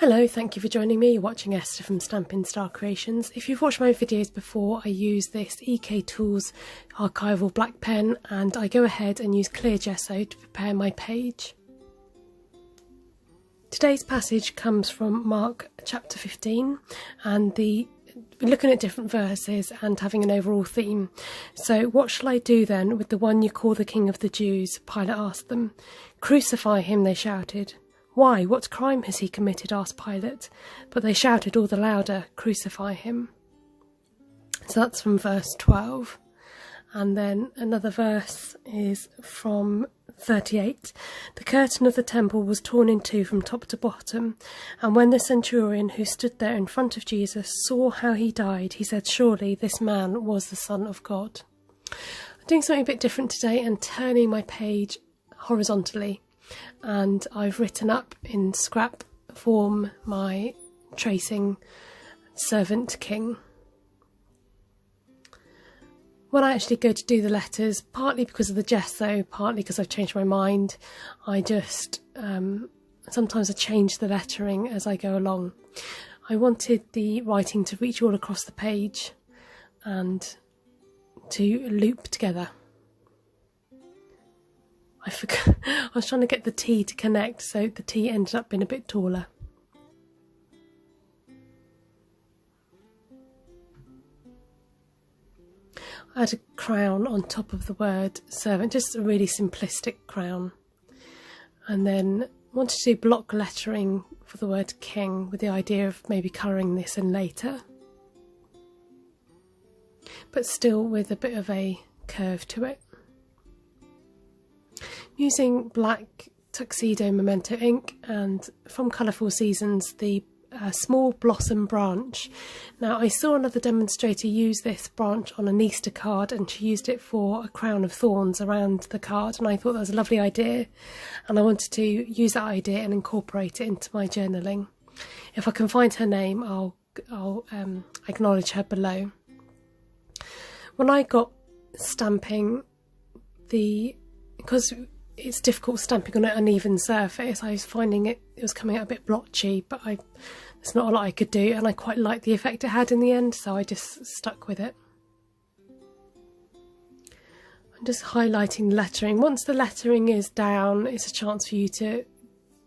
Hello, thank you for joining me. You're watching Esther from Stampin' Star Creations. If you've watched my videos before, I use this EK Tools archival black pen and I go ahead and use clear gesso to prepare my page. Today's passage comes from Mark chapter 15 and we're looking at different verses and having an overall theme. So what shall I do then with the one you call the King of the Jews? Pilate asked them. Crucify him, they shouted. Why, what crime has he committed? Asked Pilate. But they shouted all the louder, Crucify him. So that's from verse 12. And then another verse is from 38. The curtain of the temple was torn in two from top to bottom, and when the centurion who stood there in front of Jesus saw how he died, he said, surely this man was the Son of God. I'm doing something a bit different today and turning my page horizontally, and I've written up in scrap form my tracing Servant King. When I actually go to do the letters, partly because of the gesso, partly because I've changed my mind, I just, sometimes I change the lettering as I go along. I wanted the writing to reach all across the page and to loop together. I forgot, I was trying to get the T to connect, so the T ended up being a bit taller. I had a crown on top of the word servant, just a really simplistic crown. And then wanted to do block lettering for the word king with the idea of maybe colouring this in later. But still with a bit of a curve to it. Using black Tuxedo Momento ink and from Colourful Seasons the small blossom branch. Now I saw another demonstrator use this branch on an Easter card and she used it for a crown of thorns around the card, and I thought that was a lovely idea and I wanted to use that idea and incorporate it into my journaling. If I can find her name I'll acknowledge her below. When I got stamping, because it's difficult stamping on an uneven surface, I was finding it was coming out a bit blotchy, but there's not a lot I could do, and I quite liked the effect it had in the end, so I just stuck with it. I'm just highlighting the lettering. Once the lettering is down, it's a chance for you to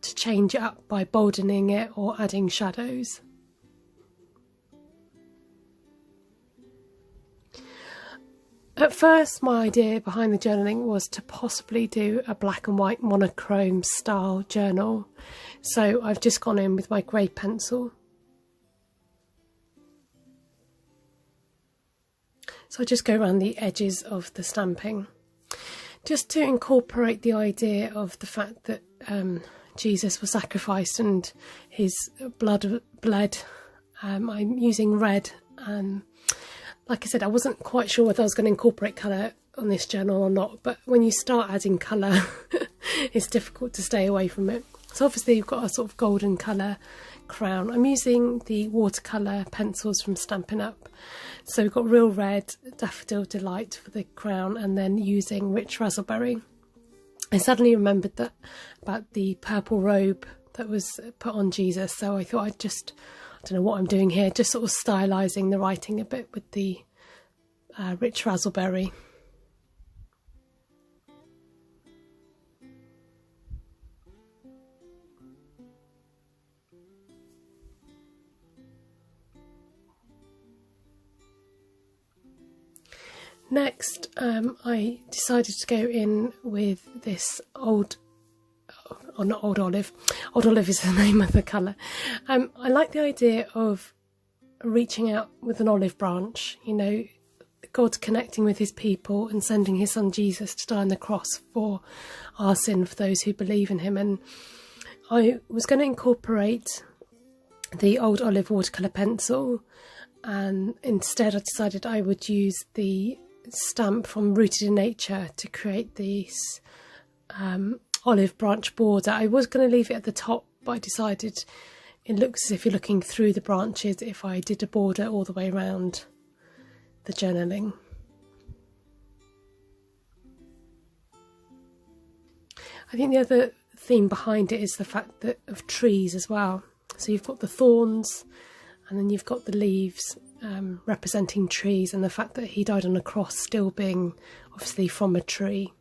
change it up by boldening it or adding shadows. At first, my idea behind the journaling was to possibly do a black and white monochrome style journal. So I've just gone in with my grey pencil. So I just go around the edges of the stamping. Just to incorporate the idea of the fact that Jesus was sacrificed and his blood bled. I'm using red. Like I said, I wasn't quite sure whether I was going to incorporate colour on this journal or not, but when you start adding colour, it's difficult to stay away from it. So obviously you've got a sort of golden colour crown. I'm using the watercolour pencils from Stampin Up. So we've got Real Red, Daffodil Delight for the crown, and then using Rich Razzleberry. I suddenly remembered that about the purple robe that was put on Jesus, so I thought I don't know what I'm doing here, just sort of stylising the writing a bit with the Rich Razzleberry. Next, I decided to go in with this not Old Olive. Old Olive is the name of the colour. I like the idea of reaching out with an olive branch, you know, God connecting with his people and sending his son Jesus to die on the cross for our sin, for those who believe in him. And I was going to incorporate the Old Olive watercolour pencil, and instead I decided I would use the stamp from Rooted in Nature to create this olive branch border. I was going to leave it at the top, but I decided it looks as if you're looking through the branches if I did a border all the way around the journaling. I think the other theme behind it is the fact that of trees as well. So you've got the thorns, and then you've got the leaves representing trees, and the fact that he died on a cross still being obviously from a tree.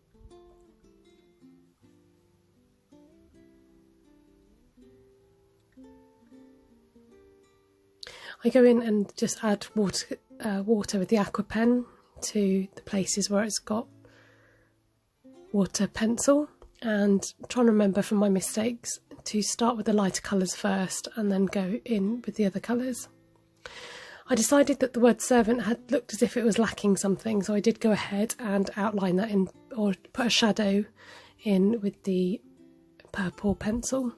I go in and just add water with the aqua pen to the places where it's got water pencil, and trying to remember from my mistakes to start with the lighter colours first and then go in with the other colours. I decided that the word servant had looked as if it was lacking something, so I did go ahead and outline that in, or put a shadow in with the purple pencil.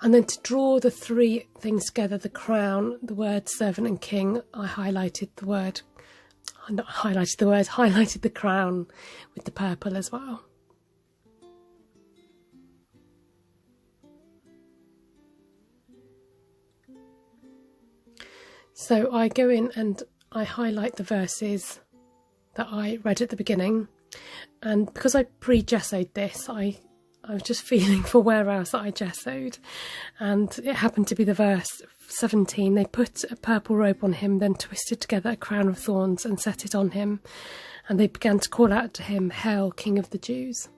And then to draw the three things together, the crown, the word servant and king, I highlighted the crown with the purple as well. So I go in and I highlight the verses that I read at the beginning, and because I pre-gessoed this, I was just feeling for where else that I gessoed, and it happened to be the verse 17. They put a purple robe on him, then twisted together a crown of thorns and set it on him, and they began to call out to him, "Hail, King of the Jews."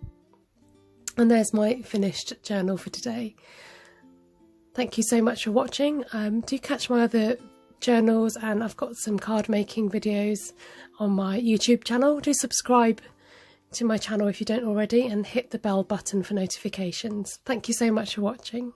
And there's my finished journal for today. Thank you so much for watching. Do catch my other journals, and I've got some card making videos on my YouTube channel. Do subscribe to my channel if you don't already, and hit the bell button for notifications. Thank you so much for watching.